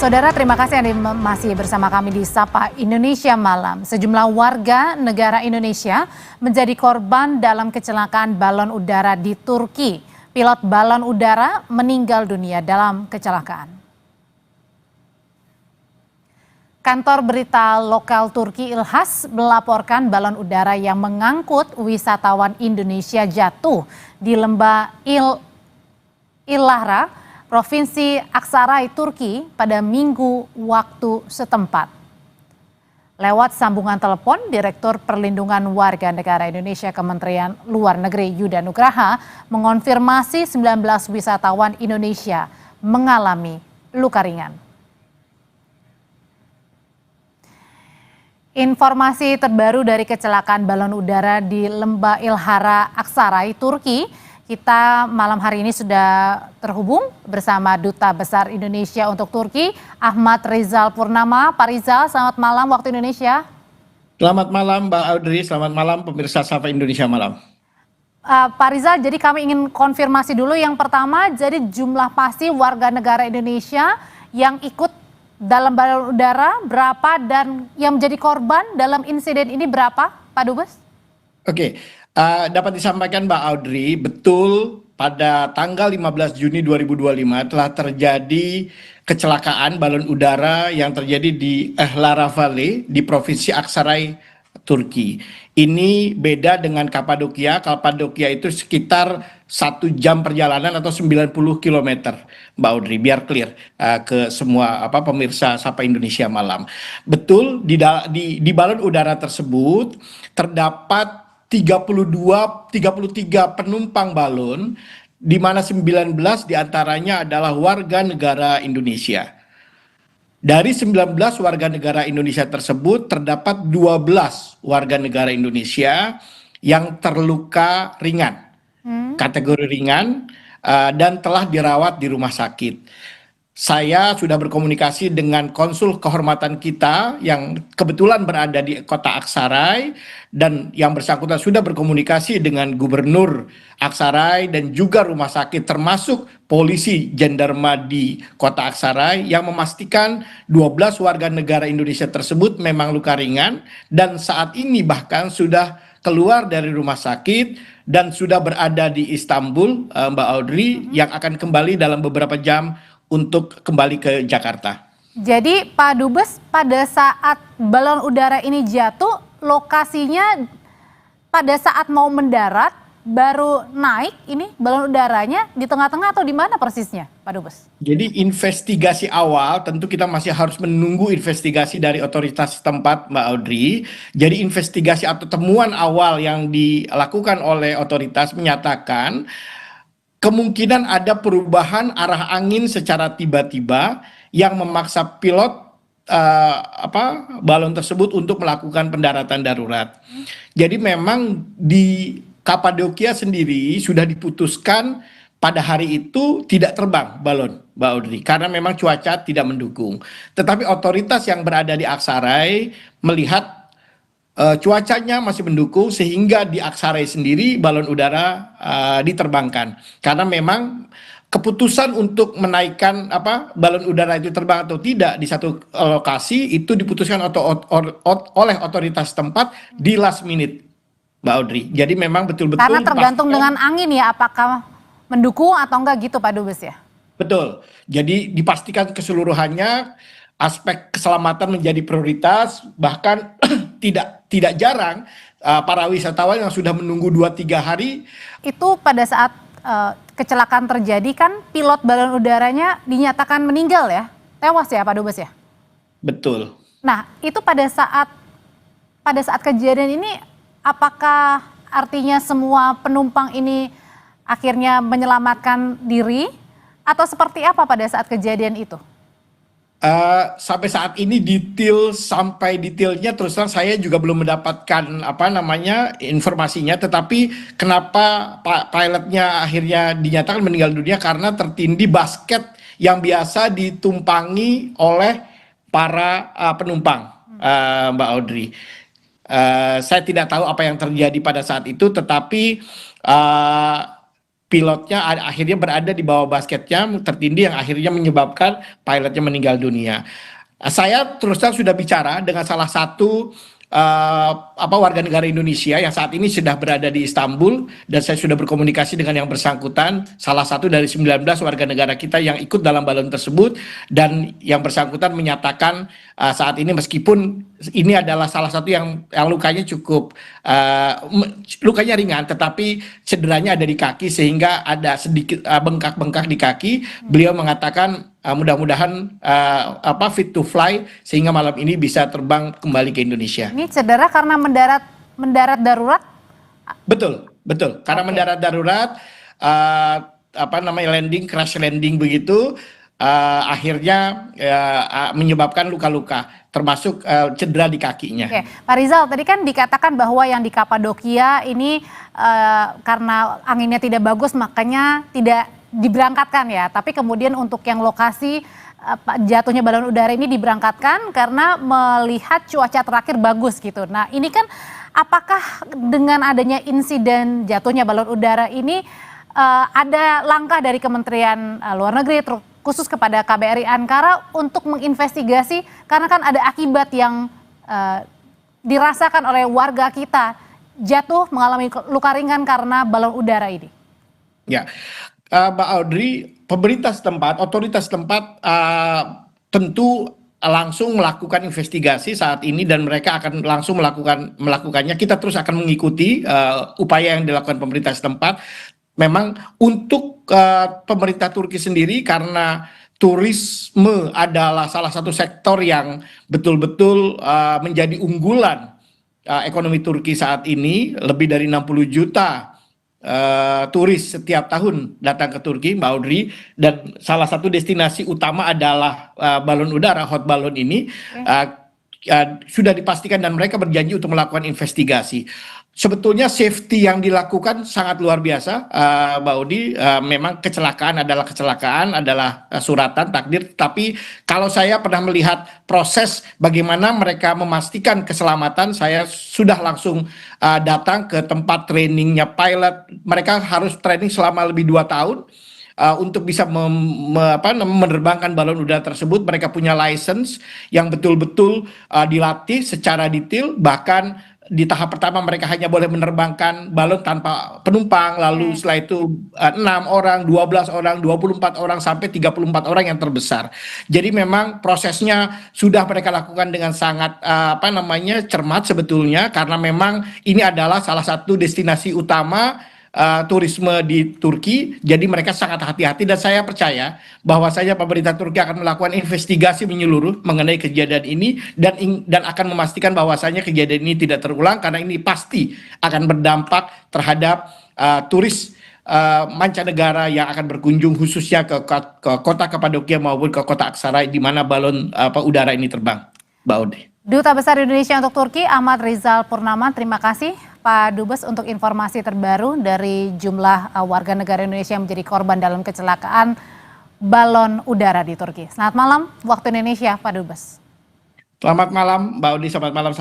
Saudara, terima kasih Anda masih bersama kami di Sapa Indonesia Malam. Sejumlah warga negara Indonesia menjadi korban dalam kecelakaan balon udara di Turki. Pilot balon udara meninggal dunia dalam kecelakaan. Kantor berita lokal Turki Ilhas melaporkan balon udara yang mengangkut wisatawan Indonesia jatuh di lembah Ilahra, Provinsi Aksaray, Turki pada Minggu waktu setempat. Lewat sambungan telepon, Direktur Perlindungan Warga Negara Indonesia Kementerian Luar Negeri Yuda Nugraha mengonfirmasi 19 wisatawan Indonesia mengalami luka ringan. Informasi terbaru dari kecelakaan balon udara di Lembah Ilahra, Aksaray, Turki. Kita malam hari ini sudah terhubung bersama Duta Besar Indonesia untuk Turki, Ahmad Rizal Purnama. Pak Rizal, selamat malam waktu Indonesia. Selamat malam Mbak Audrey, selamat malam pemirsa Sapa Indonesia Malam. Pak Rizal, jadi kami ingin konfirmasi dulu. Yang pertama, jadi jumlah pasti warga negara Indonesia yang ikut dalam balon udara berapa dan yang menjadi korban dalam insiden ini berapa, Pak Dubes? Oke. Dapat disampaikan Mbak Audrey, betul pada tanggal 15 Juni 2025 telah terjadi kecelakaan balon udara yang terjadi di Ihlara Valley di Provinsi Aksaray, Turki. Ini beda dengan Kapadokia. Kapadokia itu sekitar 1 jam perjalanan atau 90 km, Mbak Audrey, biar clear ke semua pemirsa Sapa Indonesia Malam. Betul, di balon udara tersebut terdapat 33 penumpang balon, di mana 19 diantaranya adalah warga negara Indonesia. Dari 19 warga negara Indonesia tersebut, terdapat 12 warga negara Indonesia yang terluka ringan, kategori ringan, dan telah dirawat di rumah sakit. Saya sudah berkomunikasi dengan konsul kehormatan kita yang kebetulan berada di kota Aksaray, dan yang bersangkutan sudah berkomunikasi dengan gubernur Aksaray dan juga rumah sakit termasuk polisi jandarma di kota Aksaray yang memastikan 12 warga negara Indonesia tersebut memang luka ringan dan saat ini bahkan sudah keluar dari rumah sakit dan sudah berada di Istanbul, Mbak Audrey, yang akan kembali dalam beberapa jam untuk kembali ke Jakarta. Jadi Pak Dubes, pada saat balon udara ini jatuh, lokasinya pada saat mau mendarat baru naik ini balon udaranya di tengah-tengah atau di mana persisnya, Pak Dubes? Jadi investigasi awal tentu kita masih harus menunggu investigasi dari otoritas setempat, Mbak Audrey. Jadi investigasi atau temuan awal yang dilakukan oleh otoritas menyatakan kemungkinan ada perubahan arah angin secara tiba-tiba yang memaksa pilot balon tersebut untuk melakukan pendaratan darurat. Jadi memang di Kapadokia sendiri sudah diputuskan pada hari itu tidak terbang balon, Mbak Audrey, karena memang cuaca tidak mendukung. Tetapi otoritas yang berada di Aksaray melihat cuacanya masih mendukung sehingga di Aksaray sendiri balon udara diterbangkan karena memang keputusan untuk menaikkan balon udara itu terbang atau tidak di satu lokasi itu diputuskan oleh otoritas tempat di last minute, Mbak Audrey. Jadi memang betul-betul karena tergantung dengan angin ya, apakah mendukung atau enggak gitu Pak Dubes ya? Betul. Jadi dipastikan keseluruhannya aspek keselamatan menjadi prioritas, bahkan tidak jarang para wisatawan yang sudah menunggu 2-3 hari. Itu pada saat kecelakaan terjadi kan pilot balon udaranya dinyatakan meninggal ya, tewas ya Pak Dubes ya? Betul. Nah itu pada saat kejadian ini apakah artinya semua penumpang ini akhirnya menyelamatkan diri atau seperti apa pada saat kejadian itu? Sampai saat ini detailnya terus terang saya juga belum mendapatkan informasinya, tetapi kenapa pilotnya akhirnya dinyatakan meninggal dunia karena tertindih basket yang biasa ditumpangi oleh para penumpang, Mbak Audrey. Saya tidak tahu apa yang terjadi pada saat itu, tetapi pilotnya akhirnya berada di bawah basketnya tertindih yang akhirnya menyebabkan pilotnya meninggal dunia. Saya terus terang sudah bicara dengan salah satu warga negara Indonesia yang saat ini sudah berada di Istanbul, dan saya sudah berkomunikasi dengan yang bersangkutan, salah satu dari 19 warga negara kita yang ikut dalam balon tersebut, dan yang bersangkutan menyatakan saat ini meskipun ini adalah salah satu yang lukanya cukup lukanya ringan, tetapi cederanya ada di kaki sehingga ada sedikit bengkak-bengkak di kaki. Beliau mengatakan mudah-mudahan fit to fly sehingga malam ini bisa terbang kembali ke Indonesia. Ini cedera karena mendarat darurat? Betul, betul. Karena mendarat darurat, crash landing begitu, akhirnya menyebabkan luka-luka, termasuk cedera di kakinya. Oke, Pak Rizal, tadi kan dikatakan bahwa yang di Kapadokia ini karena anginnya tidak bagus makanya tidak diberangkatkan ya. Tapi kemudian untuk yang lokasi jatuhnya balon udara ini diberangkatkan karena melihat cuaca terakhir bagus gitu. Nah ini kan apakah dengan adanya insiden jatuhnya balon udara ini ada langkah dari Kementerian Luar Negeri khusus kepada KBRI Ankara untuk menginvestigasi, karena kan ada akibat yang dirasakan oleh warga kita jatuh mengalami luka ringan karena balon udara ini? Ya, Mbak Audrey, pemerintah setempat, otoritas setempat tentu langsung melakukan investigasi saat ini dan mereka akan langsung melakukannya. Kita terus akan mengikuti upaya yang dilakukan pemerintah setempat. Memang untuk pemerintah Turki sendiri, karena turisme adalah salah satu sektor yang betul-betul menjadi unggulan ekonomi Turki saat ini. Lebih dari 60 juta turis setiap tahun datang ke Turki, Mbak Audrey, dan salah satu destinasi utama adalah balon udara, hot balon ini. Sudah dipastikan dan mereka berjanji untuk melakukan investigasi. Sebetulnya safety yang dilakukan sangat luar biasa, Mbak Audi. Memang kecelakaan adalah suratan takdir. Tapi kalau saya pernah melihat proses bagaimana mereka memastikan keselamatan, saya sudah langsung datang ke tempat trainingnya pilot. Mereka harus training selama lebih 2 tahun. Untuk bisa menerbangkan balon udara tersebut. Mereka punya license yang betul-betul dilatih secara detail. Bahkan di tahap pertama mereka hanya boleh menerbangkan balon tanpa penumpang, lalu setelah itu 6 orang, 12 orang, 24 orang, sampai 34 orang yang terbesar. Jadi memang prosesnya sudah mereka lakukan dengan sangat cermat sebetulnya, karena memang ini adalah salah satu destinasi utama turisme di Turki. Jadi mereka sangat hati-hati, dan saya percaya bahwasanya pemerintah Turki akan melakukan investigasi menyeluruh mengenai kejadian ini dan akan memastikan bahwasanya kejadian ini tidak terulang, karena ini pasti akan berdampak terhadap turis mancanegara yang akan berkunjung khususnya ke kota Kapadokia maupun ke kota Aksara di mana balon udara ini terbang, Mbak Audrey. Duta Besar Indonesia untuk Turki Ahmad Rizal Purnama, terima kasih Pak Dubes untuk informasi terbaru dari jumlah warga negara Indonesia yang menjadi korban dalam kecelakaan balon udara di Turki. Selamat malam waktu Indonesia, Pak Dubes. Selamat malam Mbak Audi, selamat malam